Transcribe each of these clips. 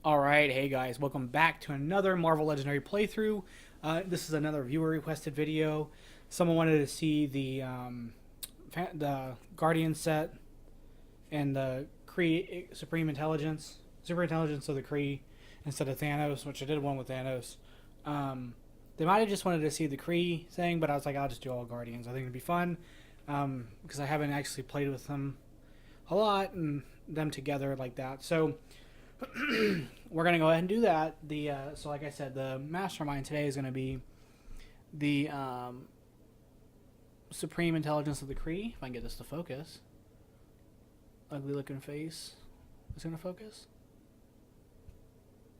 Alright, hey guys, welcome back to another Marvel Legendary playthrough. This is another viewer requested video. Someone wanted to see the Guardian set and the Kree Supreme Intelligence, Super Intelligence of the Kree instead of Thanos, which I did one with Thanos. They might have just wanted to see the Kree thing, but I was like, I'll just do all Guardians. I think it'd be fun because I haven't actually played with them a lot and them together like that. So we're gonna go ahead and do that. So like I said, the Mastermind today is gonna be the Supreme Intelligence of the Kree. If I can get this to focus, ugly looking face. Is it gonna focus?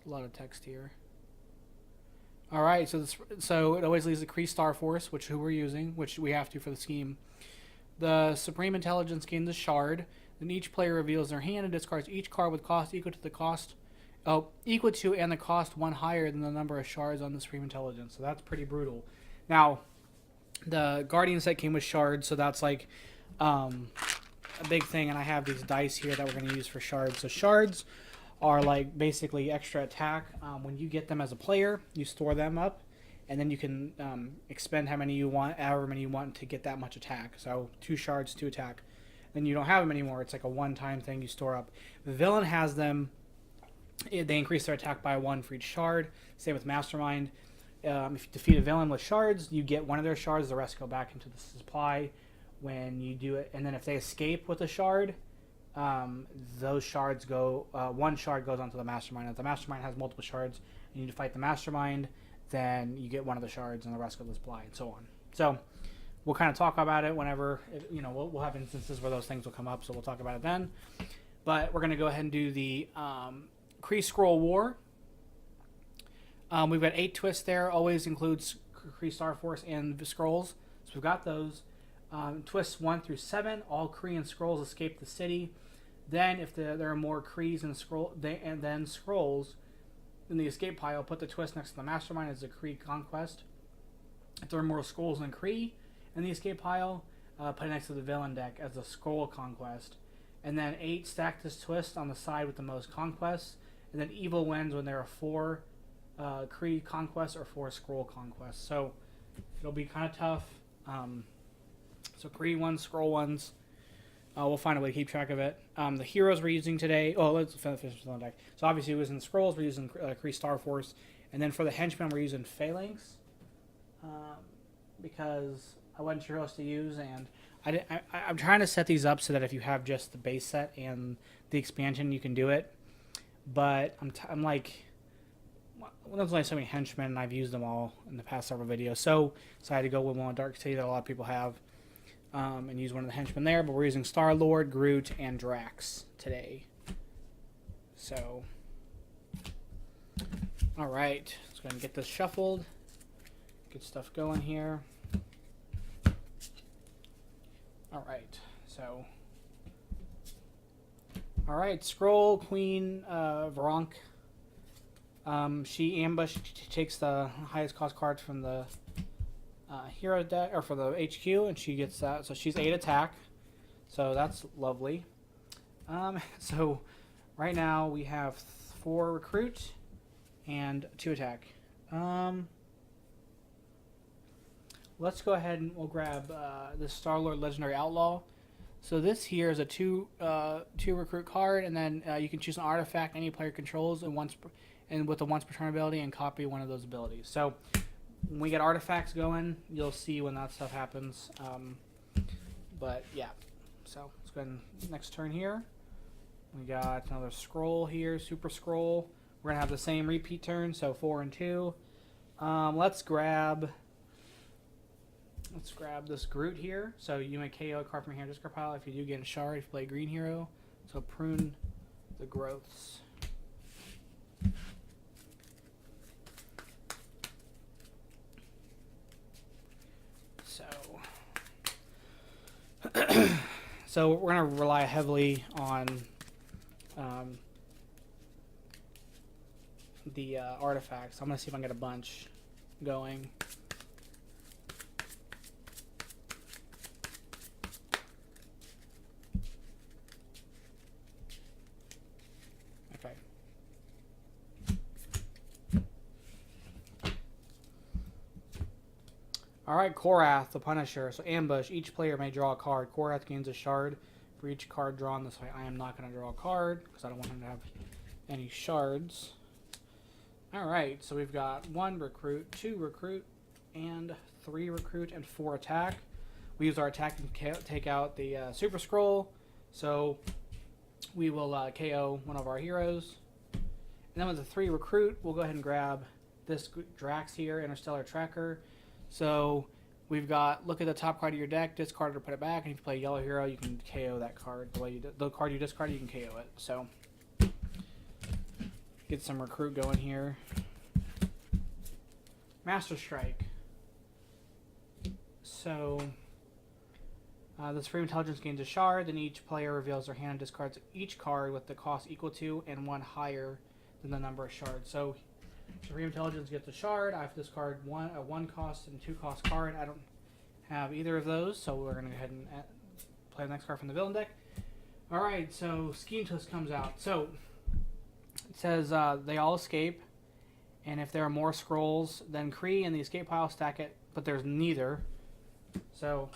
A lot of text here. All right, so it always leaves the Kree Star Force, who we're using, which we have to for the scheme. The Supreme Intelligence gains a shard. Then each player reveals their hand and discards each card with cost equal to the cost, and the cost one higher than the number of shards on the Supreme Intelligence. So that's pretty brutal. Now, the Guardian set came with shards, so that's like a big thing. And I have these dice here that we're going to use for shards. So shards are like basically extra attack. When you get them as a player, you store them up, and then you can expend however many you want to get that much attack. So 2 shards, 2 attack. Then you don't have them anymore. It's like a one-time thing you store up. The villain has them. They increase their attack by 1 for each shard. Same with Mastermind. If you defeat a villain with shards, you get 1 of their shards. The rest go back into the supply when you do it. And then if they escape with a shard, those shards go. 1 shard goes onto the Mastermind. If the Mastermind has multiple shards, and you need to fight the Mastermind, then you get 1 of the shards, and the rest go to the supply, and so on. So we'll kind of talk about it whenever, we'll have instances where those things will come up, so we'll talk about it then. But we're going to go ahead and do the Kree-Skrull War. We've got 8 twists there. Always includes Kree Star Force and the Skrulls. So we've got those. Twists 1 through 7, all Kree and Skrulls escape the city. Then if there are more Krees and Skrulls in the escape pile, put the twist next to the Mastermind as a Kree conquest. If there are more Skrulls than Kree in the escape pile, put it next to the villain deck as a Skrull conquest. And then 8, stack this twist on the side with the most conquests. And then evil wins when there are 4 Kree conquests or 4 Skrull conquests. So it'll be kind of tough. So Kree ones, Skrull ones. We'll find a way to keep track of it. The heroes we're using today. Oh, let's finish the villain deck. So obviously, we're using Skrulls. We're using Kree Star Force. And then for the Henchman, we're using Phalanx. Because I wasn't sure who else to use, and I'm trying to set these up so that if you have just the base set and the expansion, you can do it. But I'm like, well, there's only so many henchmen, and I've used them all in the past several videos. So I had to go with one Dark City that a lot of people have, and use one of the henchmen there. But we're using Star-Lord, Groot, and Drax today. So, all right, let's go ahead and get this shuffled. Get stuff going here. All right, so. All right, Skrull Queen Veronk. She takes the highest cost cards from the hero deck, or for the HQ, and she gets that. So she's 8 attack. So that's lovely. So right now we have 4 recruit and 2 attack. Let's go ahead and we'll grab the Star-Lord Legendary Outlaw. So this here is a 2 recruit card, and then you can choose an artifact any player controls and with a once per turn ability, and copy one of those abilities. So when we get artifacts going, you'll see when that stuff happens. But yeah, so let's go ahead and next turn here. We got another Skrull here, Super Skrull. We're gonna have the same repeat turn, so 4 and 2. Let's grab this Groot here. So you may KO a card from your hand discard pile if you do get a shard if you play green hero. So prune the growths. So we're going to rely heavily on the artifacts. I'm going to see if I can get a bunch going. Okay. Alright, Korath, the Punisher. So ambush. Each player may draw a card. Korath gains a shard for each card drawn this way. I am not going to draw a card because I don't want him to have any shards. Alright, so we've got 1 recruit, 2 recruit, and 3 recruit, and 4 attack. We use our attack to take out the Super Skrull. So we will KO one of our heroes. And then with the 3 recruit, we'll go ahead and grab this Drax here, Interstellar Tracker. So we've got, look at the top card of your deck, discard it or put it back, and if you play a yellow hero, you can KO that card. The card you discarded, you can KO it. So get some recruit going here. Master Strike. So the Supreme Intelligence gains a shard, then each player reveals their hand and discards each card with the cost equal to and 1 higher than the number of shards. So Supreme Intelligence gets a shard. I have to discard a 1 cost and 2 cost card. I don't have either of those, so we're going to go ahead and play the next card from the villain deck. Alright, so Scheme Twist comes out. So it says they all escape, and if there are more Skrulls, then Kree in the escape pile, stack it, but there's neither. So,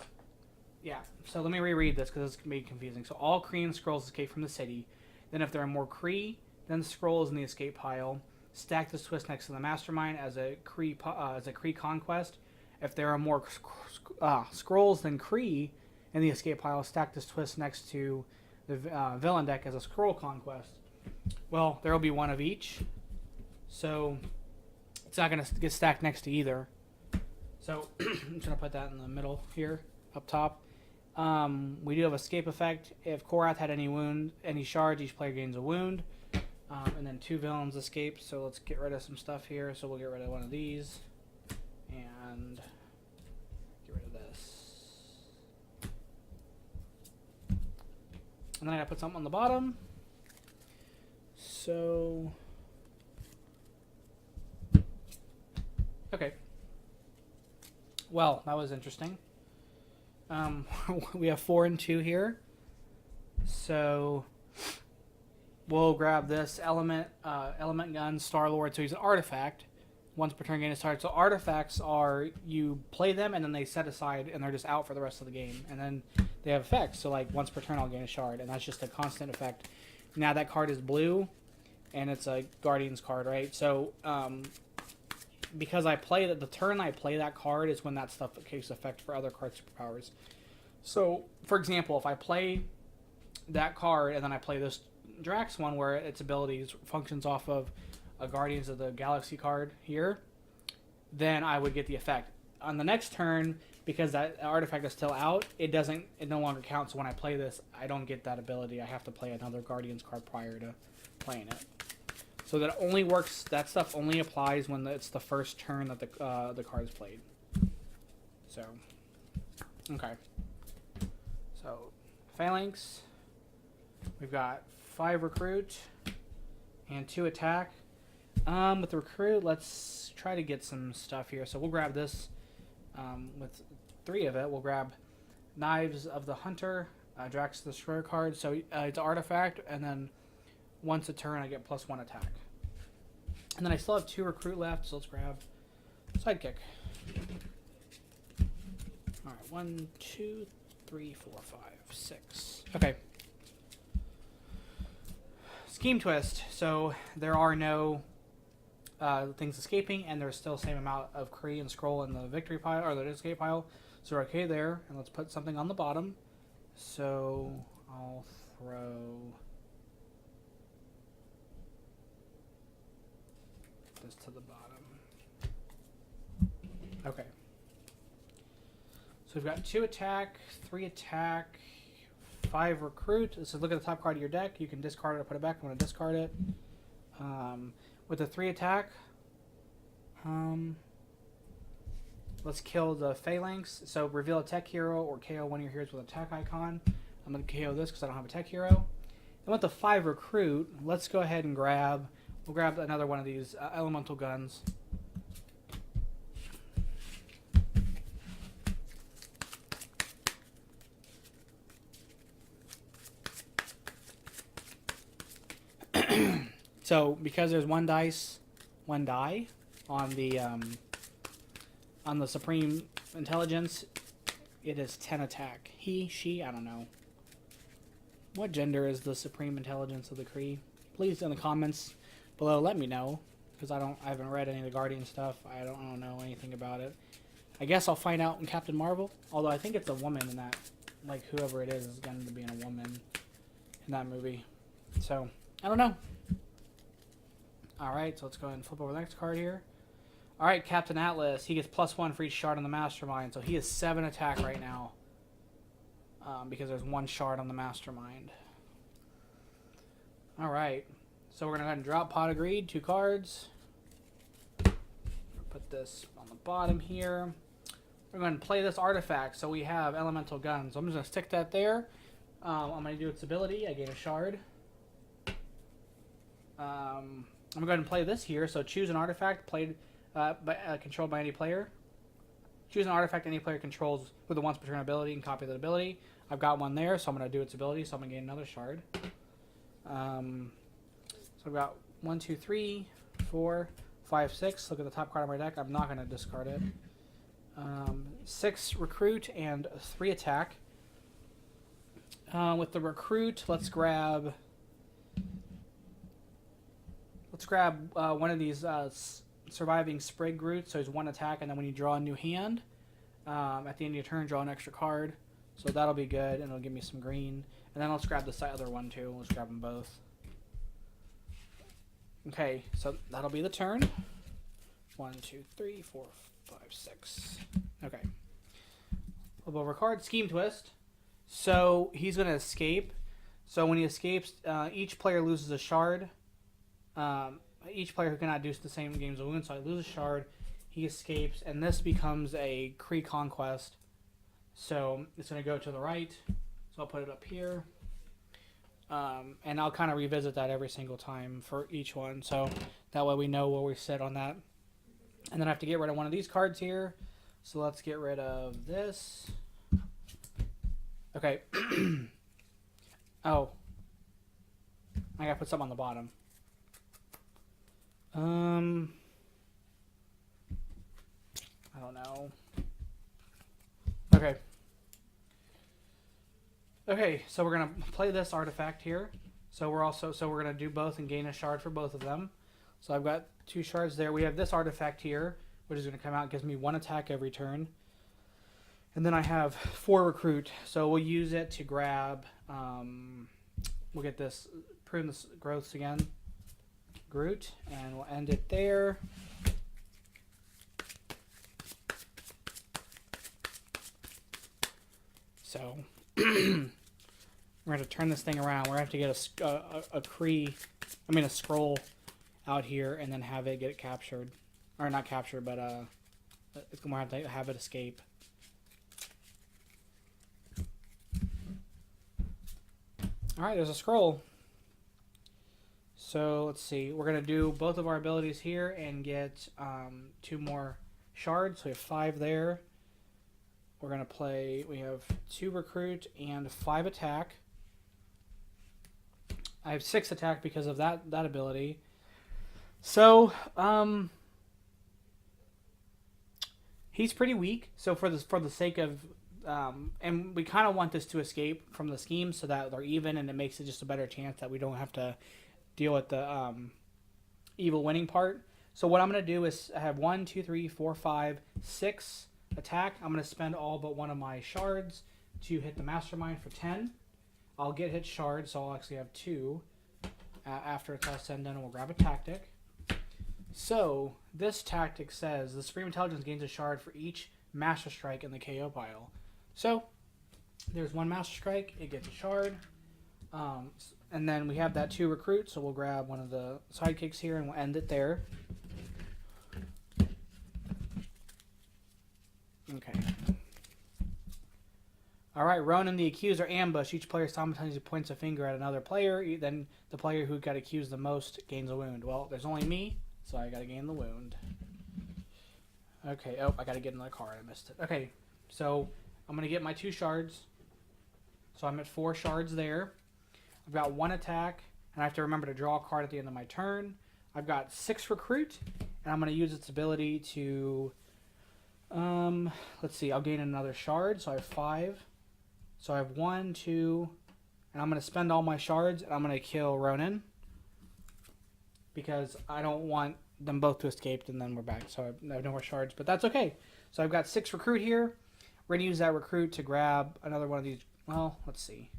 yeah. So let me reread this because it's going to be confusing. So all Kree and Skrulls escape from the city. Then if there are more Kree, then Skrulls in the escape pile. Stack this twist next to the Mastermind as a Kree conquest. If there are more Skrulls than Kree in the escape pile, stack this twist next to the villain deck as a Skrull conquest. Well, there will be 1 of each, so it's not going to get stacked next to either. So I'm just going to put that in the middle here, up top. We do have escape effect. If Korath had any shards, each player gains a wound. And then 2 villains escape, so let's get rid of some stuff here. So we'll get rid of one of these, and get rid of this. And then I gotta put something on the bottom. So, okay. Well, that was interesting. We have 4 and 2 here. So we'll grab this element gun, Star-Lord. So he's an artifact. Once per turn, gain a start. So artifacts are, you play them and then they set aside and they're just out for the rest of the game. And then they have effects. So like once per turn, I'll gain a shard, and that's just a constant effect. Now that card is blue, and it's a Guardians card, right? So because I play that, the turn I play that card is when that stuff takes effect for other card superpowers. So for example, if I play that card and then I play this Drax one where its abilities functions off of a Guardians of the Galaxy card here, then I would get the effect. On the next turn, because that artifact is still out, it no longer counts. So when I play this, I don't get that ability. I have to play another Guardians card prior to playing it. So that only works. That stuff only applies when it's the first turn that the card is played. So, okay. So, Phalanx. We've got 5 recruit and 2 attack. With the recruit, let's try to get some stuff here. So we'll grab this. With 3 of it, we'll grab Knives of the Hunter, Drax the Destroyer card. So it's an artifact, and then once a turn, I get +1 attack. And then I still have 2 recruit left, so let's grab Sidekick. All right, 1, 2, 3, 4, 5, 6. Okay. Scheme Twist. So there are no things escaping, and there's still the same amount of Kree and Skrull in the victory pile, or the escape pile. So we're okay there, and let's put something on the bottom. So I'll throw this to the bottom. Okay. So we've got 2 attack, 3 attack, 5 recruit. So look at the top card of your deck. You can discard it or put it back. I'm going to discard it. With the 3 attack, let's kill the Phalanx. So reveal a tech hero or KO one of your heroes with an attack icon. I'm going to KO this because I don't have a tech hero. And with the 5 recruit, let's go ahead and we'll grab another one of these elemental guns. So because there's one die on the Supreme intelligence, it is 10 attack. He, she, I don't know. What gender is the supreme intelligence of the Kree? Please in the comments below let me know, because I haven't read any of the Guardian stuff. I don't know anything about it. I guess I'll find out in Captain Marvel. Although I think it's a woman in that, like whoever it is going to be a woman in that movie. So I don't know. All right, so let's go ahead and flip over the next card here. All right, Captain Atlas. He gets +1 for each shard on the Mastermind, so he has 7 attack right now. Because there's 1 shard on the Mastermind. All right, so we're gonna go ahead and drop Pot of Greed, 2 cards. Put this on the bottom here. We're going to play this artifact. So we have elemental guns. So I'm just going to stick that there. I'm going to do its ability. I gain a shard. I'm going to go ahead and play this here. So choose an artifact played controlled by any player. Choose an artifact any player controls with a once per turn ability and copy that ability. I've got one there, so I'm going to do its ability. So I'm going to gain another shard. So I've got 1, 2, 3, 4, 5, 6. Look at the top card of my deck. I'm not going to discard it. 6 recruit and 3 attack. With the recruit, let's grab one of these surviving Sprig Groot. So he's 1 attack, and then when you draw a new hand, at the end of your turn, draw an extra card. So that'll be good, and it'll give me some green. And then let's grab this other one too. Let's grab them both. Okay, so that'll be the turn. 1, 2, 3, 4, 5, 6. Okay. Flip over card. Scheme Twist. So he's going to escape. So when he escapes, each player loses a shard. Each player who cannot do the same games of wound. So I lose a shard. He escapes, and this becomes a Kree conquest. So it's going to go to the right. So I'll put it up here. And I'll kind of revisit that every single time for each one. So that way we know where we sit on that. And then I have to get rid of one of these cards here. So let's get rid of this. Okay. Oh. I gotta put something on the bottom. I don't know. Okay. Okay, so we're gonna play this artifact here. So we're gonna do both and gain a shard for both of them. So I've got 2 shards there. We have this artifact here, which is gonna come out, gives me 1 attack every turn. And then I have 4 recruit. So we'll use it to grab we'll get this prune the growths again. Groot, and we'll end it there. So we're going to turn this thing around. We're going to have to get a Skrull out here and then have it get captured. Or not captured, but it's going to have it escape. Alright, there's a Skrull. So let's see. We're going to do both of our abilities here and get 2 more shards. So we have 5 there. We're going to play, we have 2 recruit and 5 attack. I have 6 attack because of that ability. So, he's pretty weak. So for the sake of, and we kind of want this to escape from the scheme so that they're even, and it makes it just a better chance that we don't have to deal with the evil winning part. So what I'm going to do is I have 1, 2, 3, 4, 5, 6 attack. I'm going to spend all but one of my shards to hit the Mastermind for 10. I'll get hit shards, so I'll actually have 2 after it's all said and done, and we'll grab a tactic. So this tactic says the Supreme Intelligence gains a shard for each Master Strike in the KO pile. So there's 1 Master Strike, it gets a shard. And then we have that 2 recruit, so we'll grab one of the sidekicks here and we'll end it there. Okay. Alright, Ronan the Accuser ambush. Each player simultaneously points a finger at another player. Then the player who got accused the most gains a wound. Well, there's only me, so I gotta gain the wound. Okay, oh, I gotta get another card. I missed it. Okay, so I'm gonna get my 2 shards. So I'm at 4 shards there. I've got 1 attack, and I have to remember to draw a card at the end of my turn. I've got 6 recruit, and I'm going to use its ability to Let's see. I'll gain another shard, so I have 5. So I have 1, 2, and I'm going to spend all my shards, and I'm going to kill Ronan. Because I don't want them both to escape, and then we're back. So I have no more shards, but that's okay. So I've got 6 recruit here. We're going to use that recruit to grab another one of these. Well, let's see.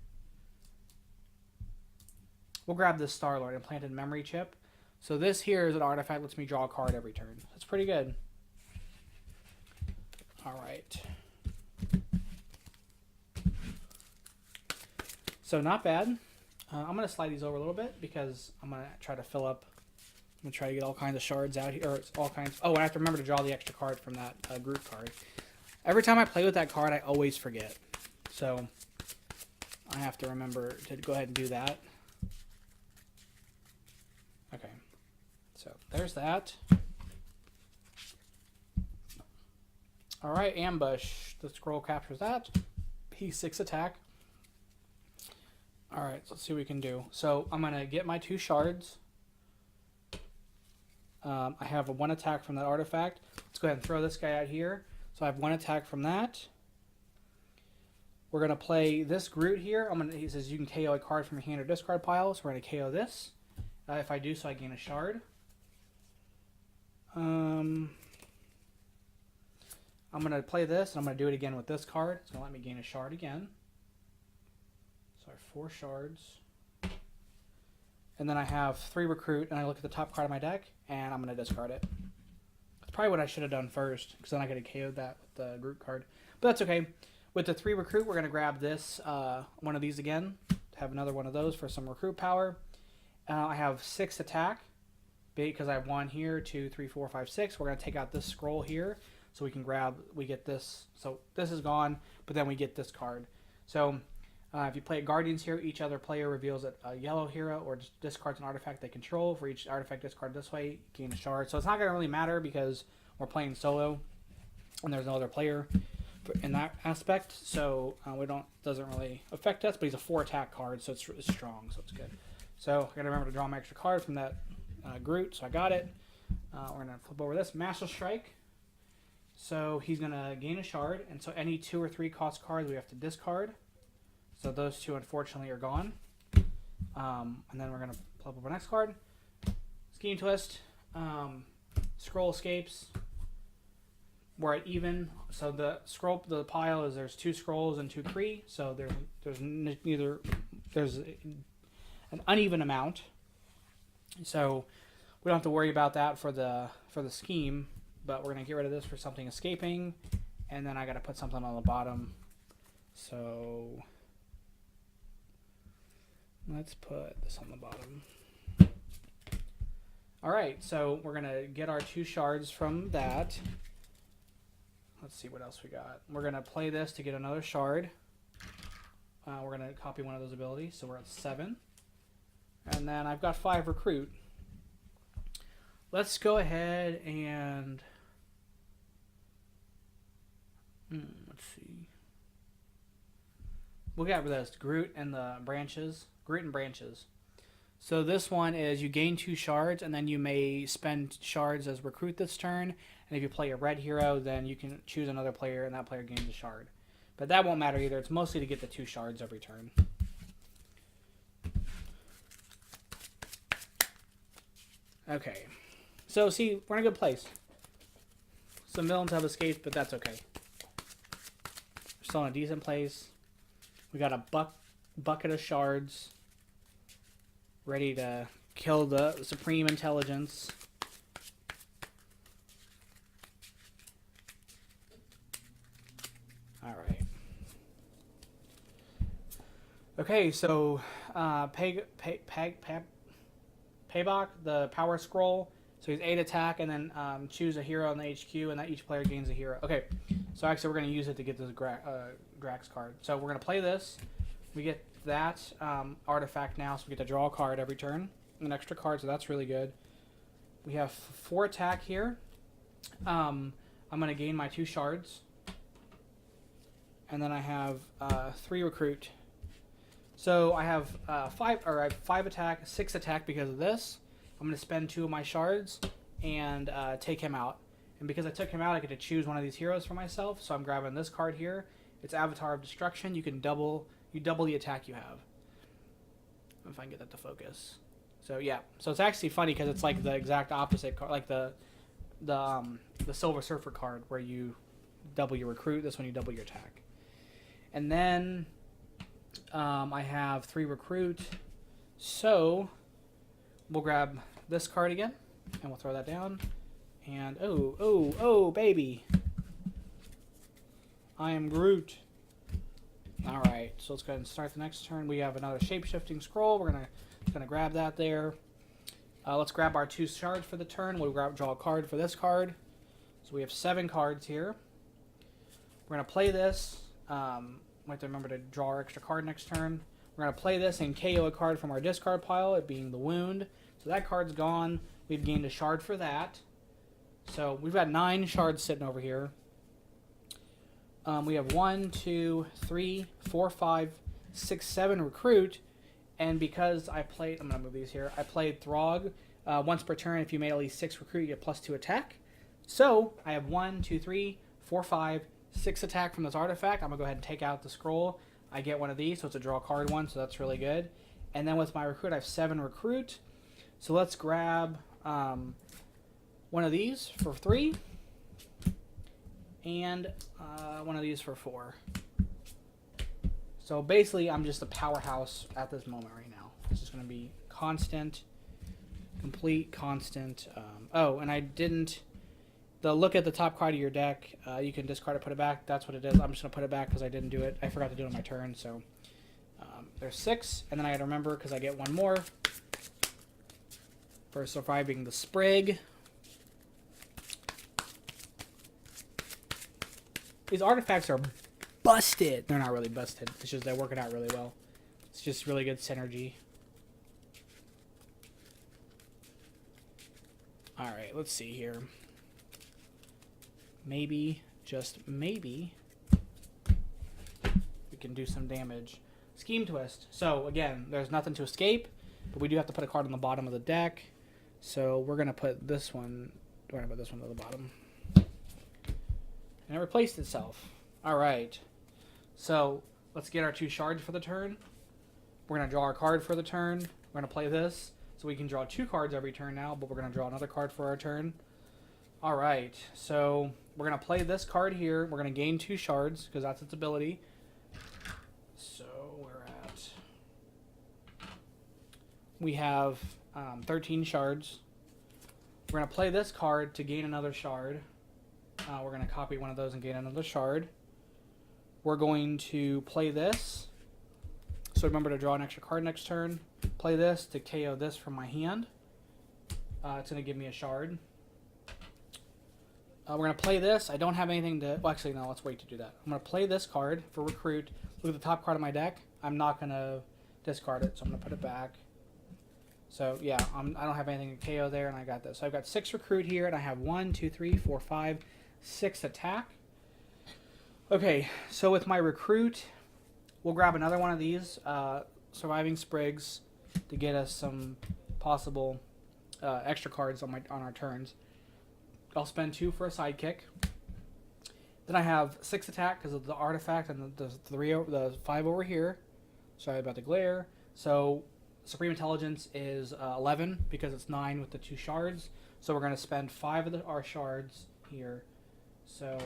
We'll grab this Star-Lord, Implanted Memory Chip. So this here is an artifact that lets me draw a card every turn. That's pretty good. All right. So not bad. I'm going to slide these over a little bit because I'm going to try to fill up. I'm going to try to get all kinds of shards out here. Or all kinds. Oh, I have to remember to draw the extra card from that Groot card. Every time I play with that card, I always forget. So I have to remember to go ahead and do that. Okay. So there's that. All right, ambush. The Skrull captures that. P6 attack. All right, so let's see what we can do. So I'm going to get my 2 shards. I have a 1 attack from that artifact. Let's go ahead and throw this guy out here. So I have 1 attack from that. We're going to play this Groot here. He says you can KO a card from your hand or discard pile. So we're going to KO this. If I do so, I gain a shard. I'm going to play this, and I'm going to do it again with this card. It's going to let me gain a shard again. So I have 4 shards. And then I have 3 recruit, and I look at the top card of my deck, and I'm going to discard it. That's probably what I should have done first, because then I could have KO'd that with the Groot card. But that's okay. With the 3 recruit, we're going to grab this, one of these again, to have another one of those for some recruit power. I have 6 attack, because I have 1 here, 2, 3, 4, 5, 6. We're going to take out this Skrull here. So we get this. So this is gone, but then we get this card. So if you play Guardians here, each other player reveals a yellow hero or discards an artifact they control. For each artifact discarded this way, gain a shard. So it's not going to really matter because we're playing solo, and there's no other player in that aspect. So doesn't really affect us. But he's a 4 attack card, so it's strong. So it's good. So I got to remember to draw my extra card from that Groot. So I got it. We're going to flip over this Master Strike. So he's going to gain a shard, and so any 2 or 3 cost cards we have to discard. So those 2, unfortunately, are gone. And then we're going to flip up our next card. Scheme Twist. Skrull escapes. We're at even. So the pile is there's 2 Skrulls and 2 Kree. So there's an uneven amount. So we don't have to worry about that for the scheme. But we're going to get rid of this for something escaping. And then I got to put something on the bottom. So let's put this on the bottom. Alright, so we're going to get our 2 shards from that. Let's see what else we got. We're going to play this to get another shard. We're going to copy one of those abilities. So we're at 7. And then I've got 5 recruit. Let's go ahead and let's see. We'll get rid of this Groot and the branches. Groot and branches. So this one is you gain 2 shards, and then you may spend shards as recruit this turn. And if you play a red hero, then you can choose another player, and that player gains a shard. But that won't matter either. It's mostly to get the 2 shards every turn. Okay. So, see, we're in a good place. Some villains have escaped, but that's okay. We're still in a decent place. We got a bucket of shards. Ready to kill the Supreme Intelligence. Alright. Okay, so Paybok, the Power Scroll. So he's 8 attack, and then choose a hero on the HQ, and that each player gains a hero. Okay, so actually we're going to use it to get this Drax card. So we're going to play this. We get that artifact now, so we get to draw a card every turn. An extra card, so that's really good. We have 4 attack here. I'm going to gain my 2 shards. And then I have 3 recruit. So I have 5 attack, 6 attack because of this. I'm going to spend 2 of my shards and take him out. And because I took him out, I get to choose one of these heroes for myself. So I'm grabbing this card here. It's Avatar of Destruction. You double the attack you have. If I can get that to focus. So yeah, so it's actually funny because it's like the exact opposite card, like the Silver Surfer card where you double your recruit. This one you double your attack. And then I have 3 recruit. So we'll grab this card again, and we'll throw that down. And oh, baby, I am Groot. All right, so let's go ahead and start the next turn. We have another shape-shifting scroll. We're gonna grab that there. Let's grab our 2 shards for the turn. We'll draw a card for this card. So we have 7 cards here. We're gonna play this. We have to remember to draw our extra card next turn. We're gonna play this and KO a card from our discard pile, it being the wound. So that card's gone. We've gained a shard for that. So we've got 9 shards sitting over here. We have 1, 2, 3, 4, 5, 6, 7 recruit, and because I'm gonna move these here. I played Throg once per turn. If you made at least 6 recruit, you get +2 attack. So I have 1, 2, 3, 4, 5, 6 attack from this artifact. I'm gonna go ahead and take out the scroll. I get one of these, so it's a draw card one, so that's really good. And then with my recruit, I have 7 recruit. So let's grab one of these for 3. And one of these for 4. So basically, I'm just a powerhouse at this moment right now. It's just going to be constant, complete constant. Oh, and I didn't. Look at the top card of your deck. You can discard it, put it back. That's what it is. I'm just going to put it back because I didn't do it. I forgot to do it on my turn. So there's 6, and then I got to remember because I get 1 more for surviving the Sprig. These artifacts are busted. They're not really busted. It's just they're working out really well. It's just really good synergy. Alright, let's see here. Maybe, just maybe, we can do some damage. Scheme Twist. So, again, there's nothing to escape, but we do have to put a card on the bottom of the deck. So, we're going to put this one, to the bottom. And it replaced itself. Alright. So, let's get our 2 shards for the turn. We're going to draw our card for the turn. We're going to play this. So we can draw 2 cards every turn now, but we're going to draw another card for our turn. Alright. So, we're going to play this card here. We're going to gain 2 shards, because that's its ability. So, we have 13 shards. We're going to play this card to gain another shard. We're going to copy one of those and gain another shard. We're going to play this. So remember to draw an extra card next turn. Play this to KO this from my hand. It's going to give me a shard. We're going to play this. I don't have anything to... Well, actually, no, let's wait to do that. I'm going to play this card for Recruit. Look at the top card of my deck. I'm not going to discard it, so I'm going to put it back. So, yeah, I don't have anything to KO there, and I got this. So I've got 6 Recruit here, and I have 1, 2, 3, 4, 5, 6 attack. Okay, so with my Recruit, we'll grab another one of these Surviving Sprigs to get us some possible extra cards on our turns. I'll spend 2 for a sidekick. Then I have 6 attack because of the artifact and the 5 over here. Sorry about the glare. So Supreme Intelligence is 11 because it's 9 with the 2 shards. So we're going to spend 5 of our shards here. So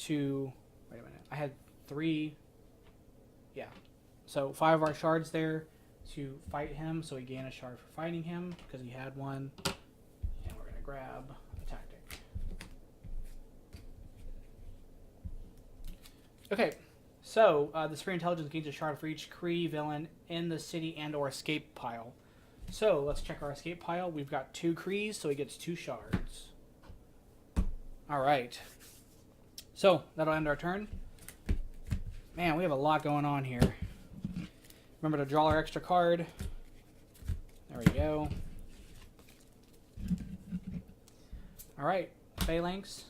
wait a minute. I had 3. Yeah. So 5 of our shards there to fight him. So we gain a shard for fighting him because he had 1. And we're going to grab a tactic. Okay. So the Supreme Intelligence gains a shard for each Kree villain in the city and or escape pile. So let's check our escape pile. We've got 2 Krees, so he gets 2 shards. All right. So that'll end our turn. Man, we have a lot going on here. Remember to draw our extra card. There we go. All right, Phalanx.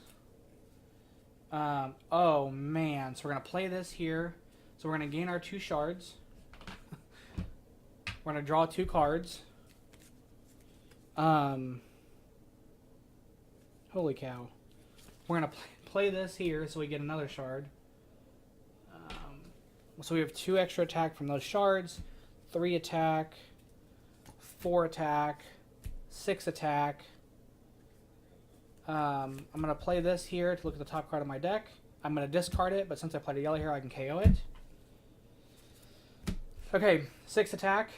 Oh man, so we're gonna play this here. So we're gonna gain our 2 shards. We're gonna draw 2 cards. Holy cow. We're going to play this here so we get another shard. So we have 2 extra attack from those shards, 3 attack, 4 attack, 6 attack. I'm going to play this here to look at the top card of my deck. I'm going to discard it, but since I played a yellow here, I can KO it. Okay, 6 attack.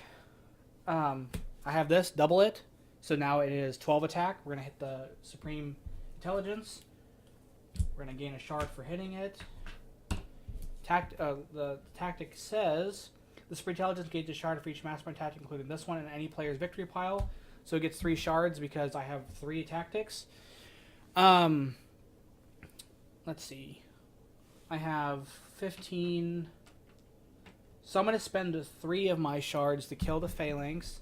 I have this, double it. So now it is 12 attack. We're going to hit the Supreme Intelligence. We're going to gain a shard for hitting it. The tactic says the Supreme Intelligence gains a shard for each Mastermind tactic, including this one, in any player's victory pile. So it gets 3 shards because I have 3 tactics. Let's see. I have 15. So I'm going to spend 3 of my shards to kill the Phalanx.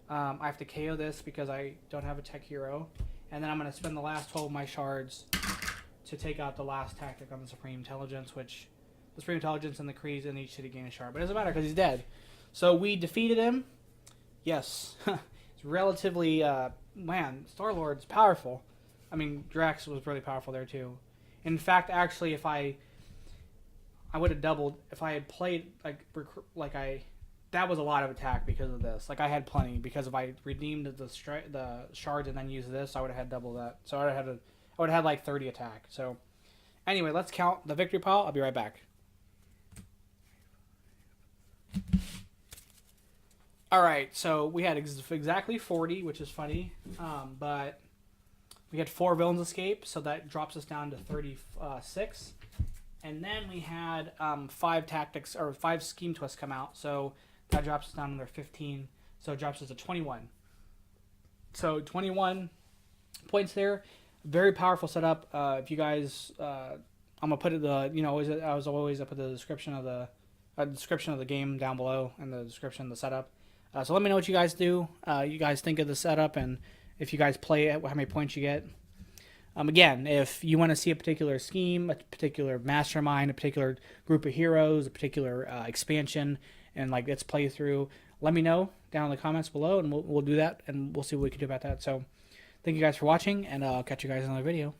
I have to KO this because I don't have a tech hero. And then I'm going to spend the last 12 of my shards to take out the last tactic on the Supreme Intelligence, which the Supreme Intelligence and the Krees in each city gain a shard. But it doesn't matter because he's dead. So we defeated him. Yes. It's relatively... man, Star-Lord's powerful. I mean, Drax was really powerful there too. In fact, actually, if I would have doubled... If I had played that was a lot of attack because of this. Like, I had plenty. Because if I redeemed the shards and then used this, I would have had double that. So I would have had like 30 attack. So, anyway, let's count the victory pile. I'll be right back. Alright, so we had exactly 40, which is funny. But we had 4 villains escape, so that drops us down to 36. And then we had 5 tactics, or 5 scheme twists come out, so that drops us down to another 15. So it drops us to 21. So 21 points there. Very powerful setup. If you guys, I'm gonna put it I was always up at the description of the game down below and the description of the setup. So let me know what you guys do. You guys think of the setup and if you guys play it, how many points you get. Again, if you want to see a particular scheme, a particular mastermind, a particular group of heroes, a particular expansion, and like its playthrough, let me know down in the comments below, and we'll do that, and we'll see what we can do about that. So, thank you guys for watching, and I'll catch you guys in another video.